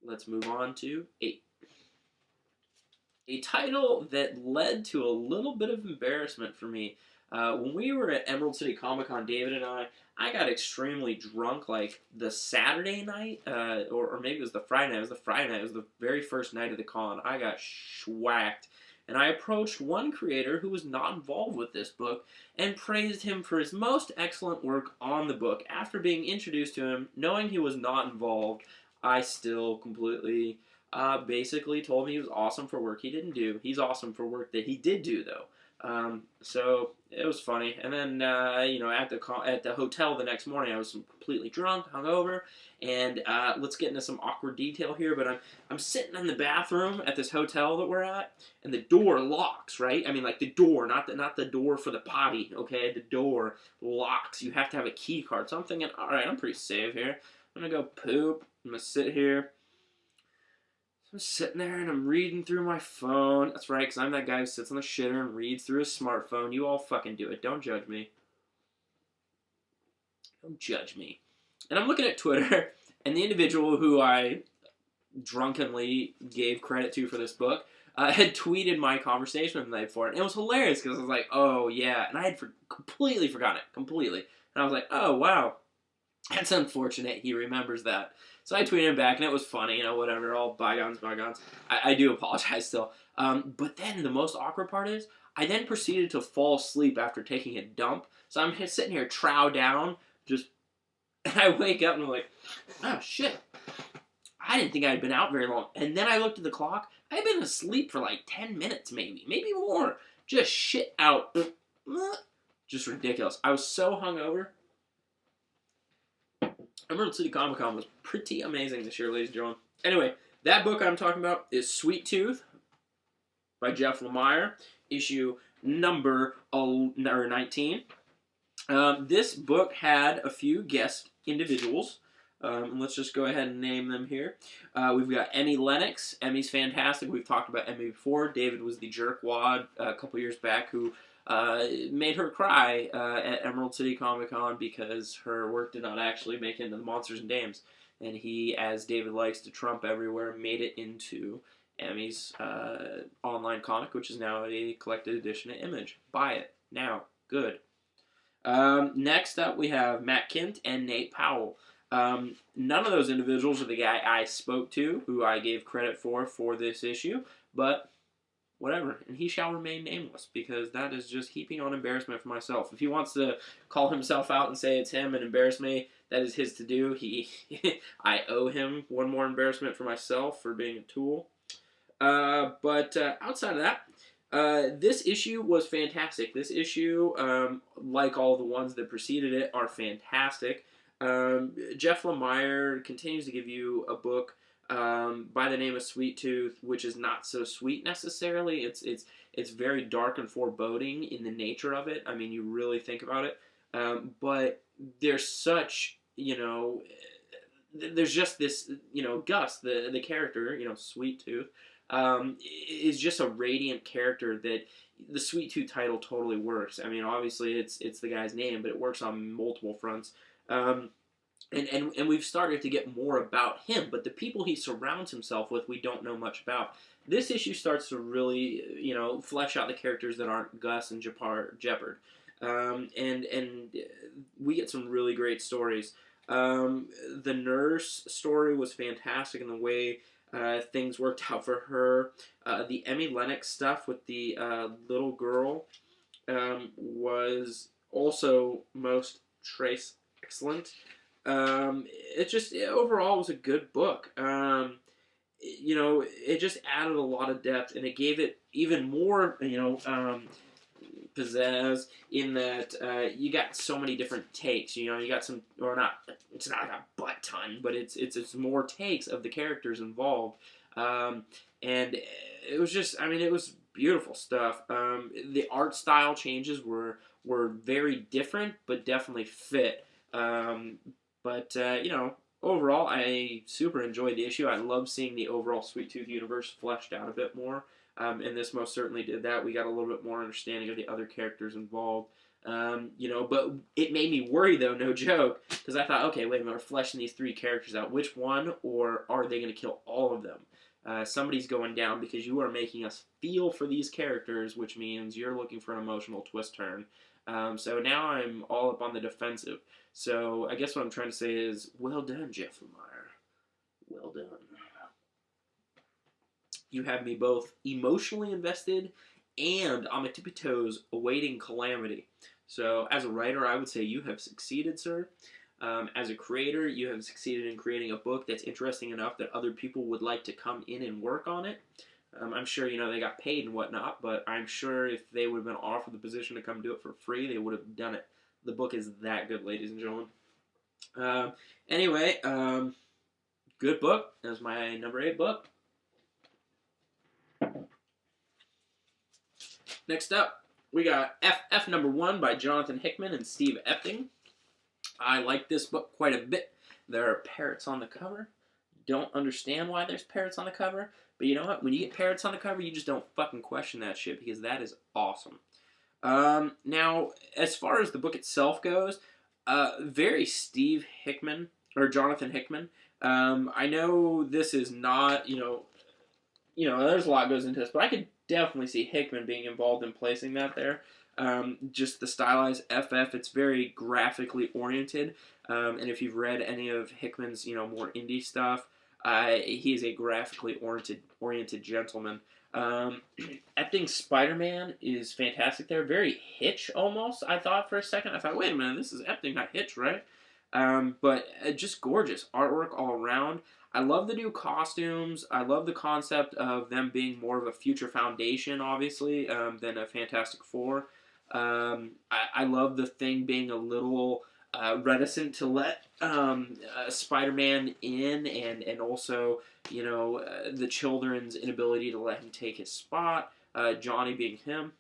let's move on to 8. A title that led to a little bit of embarrassment for me. When we were at Emerald City Comic Con, David and I got extremely drunk like the Saturday night, or maybe it was the Friday night. It was the Friday night. It was the very first night of the con. I got schwacked. And I approached one creator who was not involved with this book and praised him for his most excellent work on the book. After being introduced to him, knowing he was not involved, I still completely basically told me he was awesome for work he didn't do. He's awesome for work that he did do, though. So it was funny. And then, at the hotel the next morning, I was completely drunk, hungover, and let's get into some awkward detail here. But I'm sitting in the bathroom at this hotel that we're at, and the door locks. Right? I mean, like the door, not the door for the potty. Okay, the door locks. You have to have a key card. So I'm thinking, all right, I'm pretty safe here. I'm gonna go poop. I'm gonna sit here. I'm sitting there and I'm reading through my phone. That's right, because I'm that guy who sits on the shitter and reads through his smartphone. You all fucking do it. Don't judge me. Don't judge me. And I'm looking at Twitter, and the individual who I drunkenly gave credit to for this book had tweeted my conversation with the night before. And it was hilarious because I was like, oh, yeah. And I had completely forgotten it. Completely. And I was like, oh, wow. That's unfortunate. He remembers that. So I tweeted him back, and it was funny, whatever, all bygones, bygones. I do apologize still. But then the most awkward part is, I then proceeded to fall asleep after taking a dump. So I'm just sitting here, trow down, and I wake up and I'm like, oh shit. I didn't think I had been out very long. And then I looked at the clock. I had been asleep for like 10 minutes maybe more. Just shit out. Just ridiculous. I was so hungover. Emerald City Comic Con was pretty amazing this year, ladies and gentlemen. Anyway, that book I'm talking about is Sweet Tooth by Jeff Lemire, issue number 19. This book had a few guest individuals. Let's just go ahead and name them here. We've got Emmy Lennox. Emmy's fantastic. We've talked about Emmy before. David was the jerkwad a couple years back who made her cry at Emerald City Comic Con because her work did not actually make it into the Monsters and Dames. And he, as David likes to trump everywhere, made it into Emmy's online comic, which is now a collected edition at Image. Buy it now. Good. Next up, we have Matt Kint and Nate Powell. None of those individuals are the guy I spoke to, who I gave credit for this issue, but whatever, and he shall remain nameless, because that is just heaping on embarrassment for myself. If he wants to call himself out and say it's him and embarrass me, that is his to do. I owe him one more embarrassment for myself for being a tool. But outside of that, this issue was fantastic. This issue, like all the ones that preceded it, are fantastic. Jeff Lemire continues to give you a book by the name of Sweet Tooth, which is not so sweet necessarily. It's very dark and foreboding in the nature of it. I mean, you really think about it. But there's such, there's just this, Gus, the character, Sweet Tooth, is just a radiant character that the Sweet Tooth title totally works. I mean, obviously it's the guy's name, but it works on multiple fronts. And we've started to get more about him, but the people he surrounds himself with, we don't know much about. This issue starts to really, flesh out the characters that aren't Gus and Jeopard. And we get some really great stories. The nurse story was fantastic in the way things worked out for her. The Emmy Lennox stuff with the little girl was also most excellent. Overall was a good book. It just added a lot of depth, and it gave it even more, pizzazz in that you got so many different takes. You got some, or not. It's not a butt ton, but it's more takes of the characters involved, and it was just, it was beautiful stuff. The art style changes were very different, but definitely fit. Overall, I super enjoyed the issue. I love seeing the overall Sweet Tooth universe fleshed out a bit more, and this most certainly did that. We got a little bit more understanding of the other characters involved. But it made me worry, though, no joke, because I thought, okay, wait a minute, we're fleshing these 3 characters out. Which one, or are they going to kill all of them? Somebody's going down because you are making us feel for these characters, which means you're looking for an emotional twist turn. So now I'm all up on the defensive. So I guess what I'm trying to say is, well done, Jeff Lemire. Well done. You have me both emotionally invested and on my tippy toes awaiting calamity. So as a writer, I would say you have succeeded, sir. As a creator, you have succeeded in creating a book that's interesting enough that other people would like to come in and work on it. I'm sure, they got paid and whatnot, but I'm sure if they would have been offered the position to come do it for free, they would have done it. The book is that good, ladies and gentlemen. Anyway, good book. That was my number 8 book. Next up, we got FF number 1 by Jonathan Hickman and Steve Epting. I like this book quite a bit. There are parrots on the cover. Don't understand why there's parrots on the cover, but you know what? When you get parrots on the cover, you just don't fucking question that shit, because that is awesome. Now, as far as the book itself goes, very Steve Hickman, or Jonathan Hickman. I know this is not, there's a lot goes into this, but I could definitely see Hickman being involved in placing that there. Just the stylized FF, it's very graphically oriented, and if you've read any of Hickman's, more indie stuff, he's a graphically oriented gentleman. Epting's Spider-Man is fantastic there, very Hitch almost, I thought for a second. I thought, wait a minute, this is Epting, not Hitch, right? But just gorgeous artwork all around. I love the new costumes. I love the concept of them being more of a Future Foundation, obviously, than a Fantastic Four. I love the Thing being a little reticent to let Spider-Man in, and also, the children's inability to let him take his spot, Johnny being him.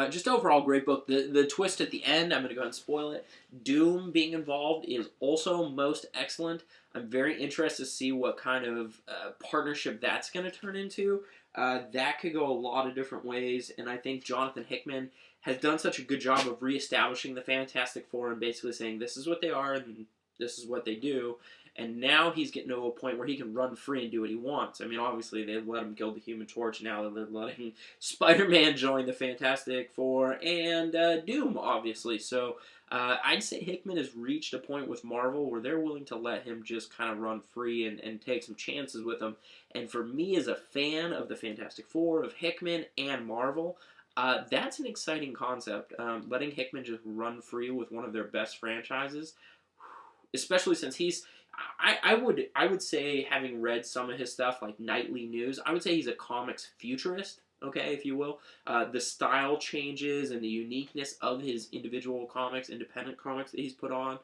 Just overall great book. The twist at the end, I'm going to go ahead and spoil it. Doom being involved is also most excellent. I'm very interested to see what kind of partnership that's going to turn into. That could go a lot of different ways, and I think Jonathan Hickman has done such a good job of reestablishing the Fantastic Four and basically saying this is what they are and this is what they do. And now he's getting to a point where he can run free and do what he wants. I mean, obviously, they let him kill the Human Torch. Now they're letting Spider-Man join the Fantastic Four and Doom, obviously. So I'd say Hickman has reached a point with Marvel where they're willing to let him just kind of run free and take some chances with him. And for me, as a fan of the Fantastic Four, of Hickman and Marvel, that's an exciting concept. Letting Hickman just run free with one of their best franchises, especially since he's... I would say, having read some of his stuff, like Nightly News, I would say he's a comics futurist, okay, if you will. The style changes and the uniqueness of his individual comics, independent comics that he's put on.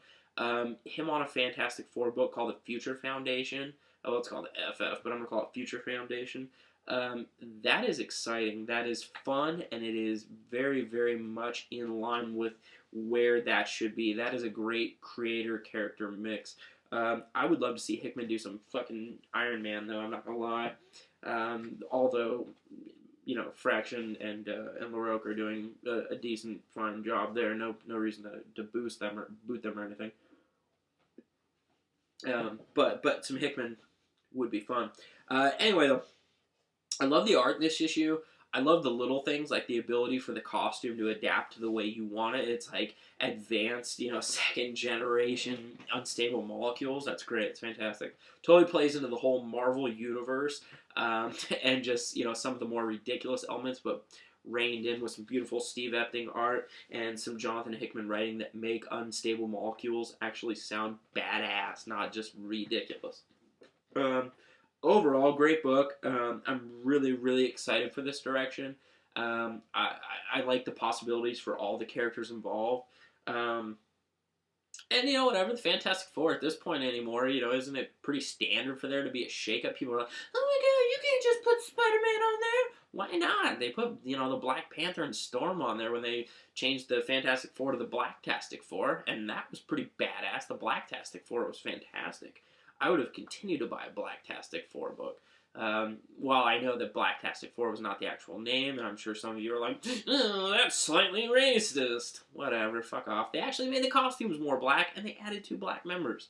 Him on a Fantastic Four book called The Future Foundation. Oh, it's called FF, but I'm going to call it Future Foundation. That is exciting. That is fun, and it is very, very much in line with where that should be. That is a great creator-character mix. I would love to see Hickman do some fucking Iron Man, though, I'm not gonna lie. Although, Fraction and LaRoque are doing a decent, fine job there. No reason to boost them or boot them or anything. But some Hickman would be fun. Anyway, though, I love the art in this issue. I love the little things, like the ability for the costume to adapt to the way you want it. It's like advanced, second generation unstable molecules. That's great. It's fantastic. Totally plays into the whole Marvel universe, and just, some of the more ridiculous elements, but reined in with some beautiful Steve Epting art and some Jonathan Hickman writing that make unstable molecules actually sound badass, not just ridiculous. Overall, great book. I'm really, really excited for this direction. I like the possibilities for all the characters involved. And, whatever, the Fantastic Four at this point anymore, isn't it pretty standard for there to be a shakeup? People are like, oh my god, you can't just put Spider-Man on there. Why not? They put, the Black Panther and Storm on there when they changed the Fantastic Four to the Blacktastic Four, and that was pretty badass. The Blacktastic Four was fantastic. I would have continued to buy a Blacktastic 4 book. While I know that Blacktastic 4 was not the actual name, and I'm sure some of you are like, oh, that's slightly racist. Whatever, fuck off. They actually made the costumes more black, and they added 2 black members.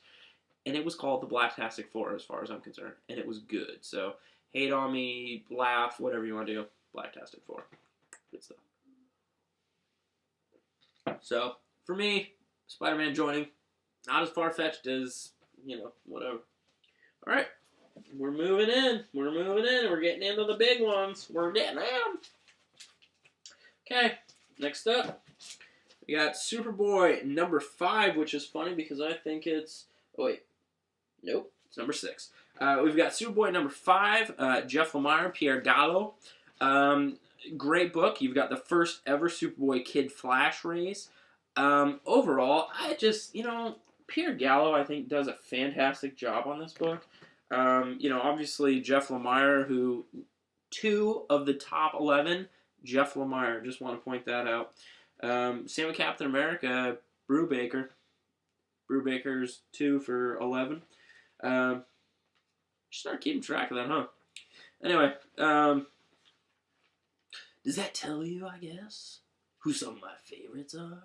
And it was called the Blacktastic 4 as far as I'm concerned. And it was good. So, hate on me, laugh, whatever you want to do. Blacktastic 4. Good stuff. So, for me, Spider-Man joining, not as far-fetched as, whatever. Alright. We're moving in. We're getting into the big ones. We're getting them. Okay. Next up, we got Superboy number 5, which is funny because I think it's... Oh, wait. Nope. It's number 6. We've got Superboy number 5, Jeff Lemire, Pierre Gallo. Great book. You've got the first ever Superboy Kid Flash race. Overall, I just, Pierre Gallo, I think, does a fantastic job on this book. Obviously, Jeff Lemire, who 2 of the top 11, Jeff Lemire, just want to point that out. Same with Captain America, Brubaker. Brubaker's 2 for 11. Start keeping track of that, huh? Anyway, does that tell you, I guess, who some of my favorites are?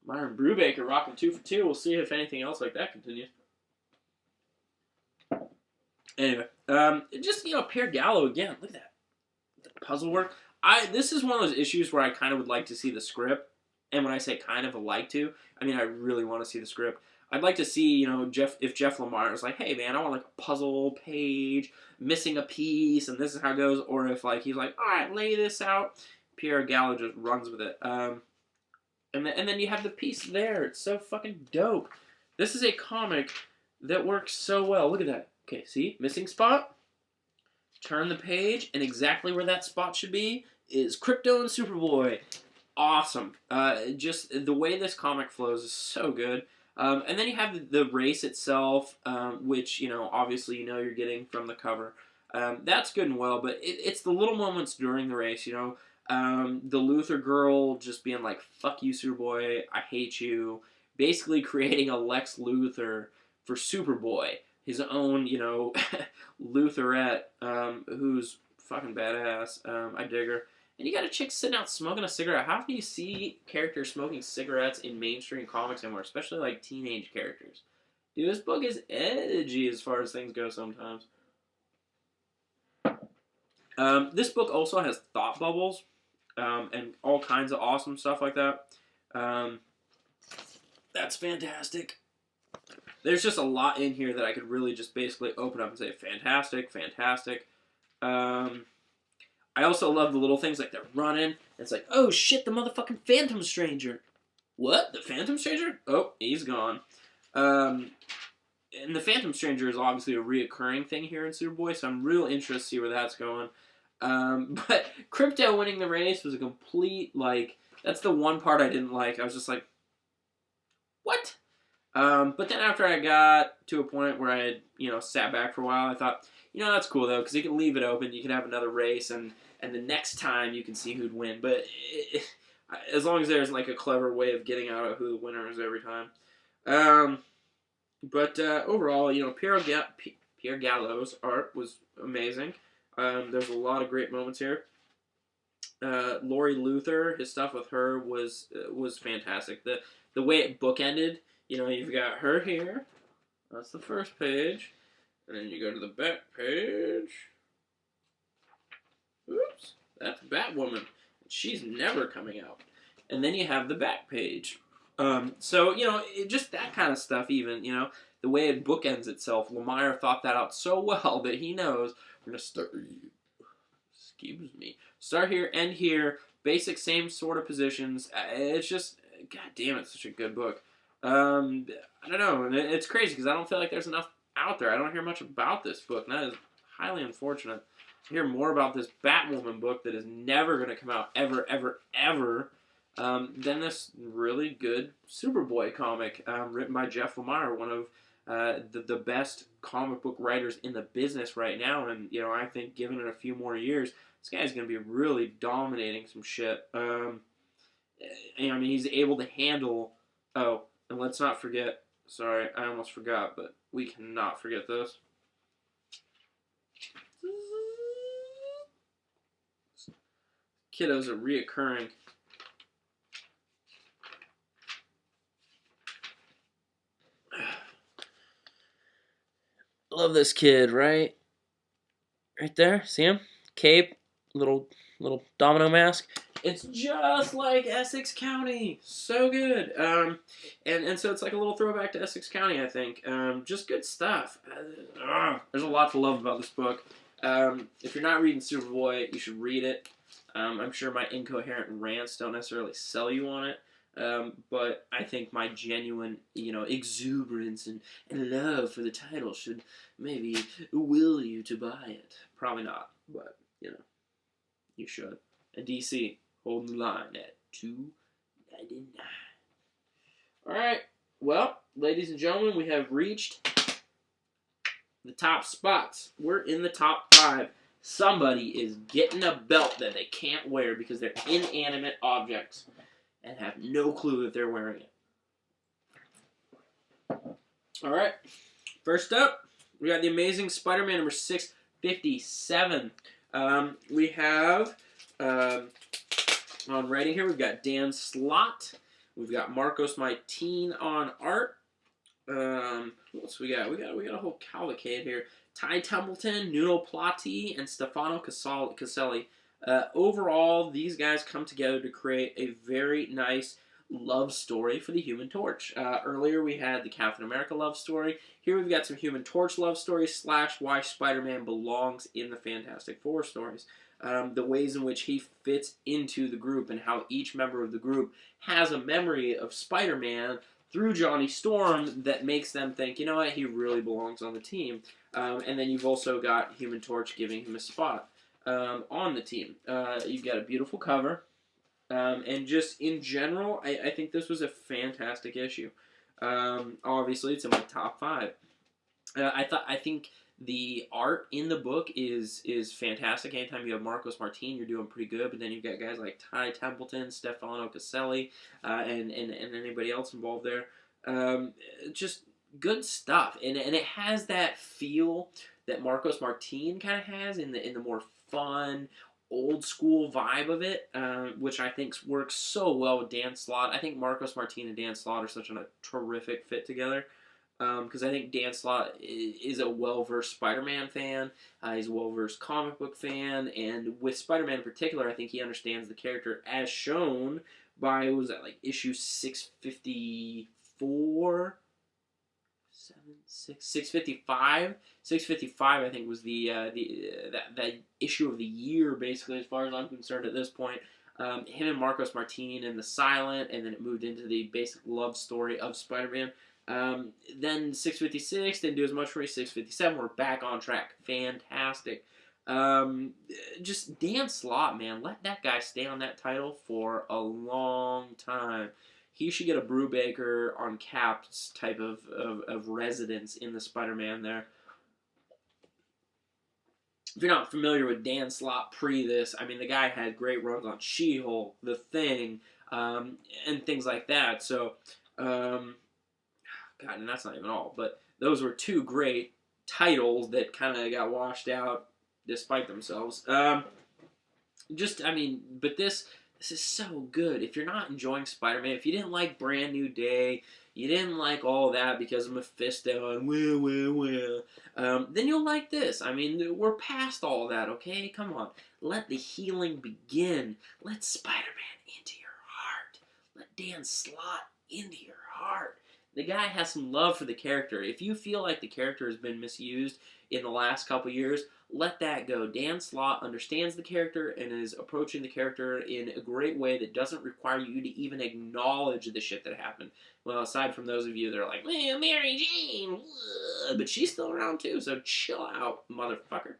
Myron Brubaker rocking 2 for 2. We'll see if anything else like that continues. Anyway, just, Pierre Gallo again. Look at that. The puzzle work. This is one of those issues where I kind of would like to see the script. And when I say kind of like to, I mean I really want to see the script. I'd like to see, if Jeff Lemire is like, hey man, I want like a puzzle page, missing a piece, and this is how it goes. Or if like he's like, all right, lay this out. Pierre Gallo just runs with it. And then you have the piece there. It's so fucking dope. This is a comic that works so well. Look at that. Okay, see? Missing spot. Turn the page, and exactly where that spot should be is Krypto and Superboy. Awesome. Just the way this comic flows is so good. And then you have the race itself, which, obviously you're getting from the cover. That's good and well, but it's the little moments during the race, the Luthor girl just being like, fuck you, Superboy, I hate you. Basically creating a Lex Luthor for Superboy. His own, Lutherette, who's fucking badass. I dig her. And you got a chick sitting out smoking a cigarette. How often do you see characters smoking cigarettes in mainstream comics anymore, especially like teenage characters? Dude, this book is edgy as far as things go sometimes. This book also has thought bubbles and all kinds of awesome stuff like that. That's fantastic. There's just a lot in here that I could really just basically open up and say, fantastic, fantastic. I also love the little things like they're running. And it's like, oh shit, the motherfucking Phantom Stranger. What? The Phantom Stranger? Oh, he's gone. And the Phantom Stranger is obviously a reoccurring thing here in Superboy, so I'm real interested to see where that's going. But Krypto winning the race was a complete, that's the one part I didn't like. I was just like, what? But then after I got to a point where I had, sat back for a while, I thought, that's cool, though, because you can leave it open. You can have another race, and the next time you can see who'd win. But as long as there's, a clever way of getting out of who the winner is every time. But overall, Pierre Gallo's art was amazing. There's a lot of great moments here. Lori Luthor, his stuff with her was fantastic. The way it bookended, you've got her here. That's the first page. And then you go to the back page. Oops. That's Batwoman. She's never coming out. And then you have the back page. So, just that kind of stuff even, the way it bookends itself. Lemire thought that out so well that he knows we're going to start... Excuse me. Start here, end here. Basic same sort of positions. It's just... God damn, it's such a good book. I don't know. And it's crazy because I don't feel like there's enough out there. I don't hear much about this book, and that is highly unfortunate. I hear more about this Batwoman book that is never going to come out ever, ever, ever than this really good Superboy comic written by Jeff Lemire, one of the best comic book writers in the business right now. And, I think given it a few more years, this guy's going to be really dominating some shit. He's able to handle... Oh, and let's not forget Sorry, I almost forgot, but we cannot forget this. Kiddos are reoccurring. Love this kid, right? Right there, see him? Cape, little domino mask. It's just like Essex County, so good. And so it's like a little throwback to Essex County, I think. Just good stuff. There's a lot to love about this book. If you're not reading Superboy, you should read it. I'm sure my incoherent rants don't necessarily sell you on it. But I think my genuine, exuberance and love for the title should maybe will you to buy it. Probably not, but, you should. And DC, holding the line at $2.99. Alright, well, ladies and gentlemen, we have reached the top spots. We're in the top 5. Somebody is getting a belt that they can't wear because they're inanimate objects and have no clue that they're wearing it. Alright, first up, we got the Amazing Spider-Man number 657. We have, on writing here, we've got Dan Slott. We've got Marcos Martin on art. What else we got? We got a whole cavalcade here. Ty Templeton, Nuno Plati, and Stefano Caselli. Overall, these guys come together to create a very nice love story for the Human Torch. Earlier we had the Captain America love story. Here we've got some Human Torch love stories / why Spider-Man belongs in the Fantastic Four stories. The ways in which he fits into the group and how each member of the group has a memory of Spider-Man through Johnny Storm that makes them think, you know what, he really belongs on the team. And then you've also got Human Torch giving him a spot on the team. You've got a beautiful cover. And just in general, I think this was a fantastic issue. Obviously, it's in my top 5. I think the art in the book is fantastic. Anytime you have Marcos Martin, you're doing pretty good. But then you've got guys like Ty Templeton, Stefano Caselli, and anybody else involved there. Just good stuff, and it has that feel that Marcos Martin kind of has in the more fun, old school vibe of it, which I think works so well with Dan Slott. I think Marcos Martin and Dan Slott are such a terrific fit together. Because I think Dan Slott is a well-versed Spider-Man fan. He's a well-versed comic book fan. And with Spider-Man in particular, I think he understands the character as shown by, what was that, like issue 654? 655? 655, I think, was that issue of the year, basically, as far as I'm concerned at this point. Him and Marcos Martin and the Silent, and then it moved into the basic love story of Spider-Man. Then 656 didn't do as much for me. 657, we're back on track. Fantastic. Just Dan Slott, man. Let that guy stay on that title for a long time. He should get a Brubaker on Cap's type of residence in the Spider-Man there. If you're not familiar with Dan Slott pre this, I mean, the guy had great runs on She-Hulk, The Thing, and things like that. So, God, and that's not even all, but those were 2 great titles that kind of got washed out despite themselves. But this is so good. If you're not enjoying Spider-Man, if you didn't like Brand New Day, you didn't like all that because of Mephisto and then you'll like this. I mean, we're past all that, okay? Come on. Let the healing begin. Let Spider-Man into your heart. Let Dan Slott into your heart. The guy has some love for the character. If you feel like the character has been misused in the last couple years, let that go. Dan Slott understands the character and is approaching the character in a great way that doesn't require you to even acknowledge the shit that happened. Well, aside from those of you that are like, well, Mary Jane, but she's still around too, so chill out, motherfucker.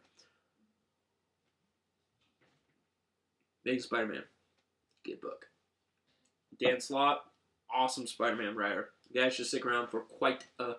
Big Spider-Man. Good book. Dan Slott, awesome Spider-Man writer. You guys should stick around for quite a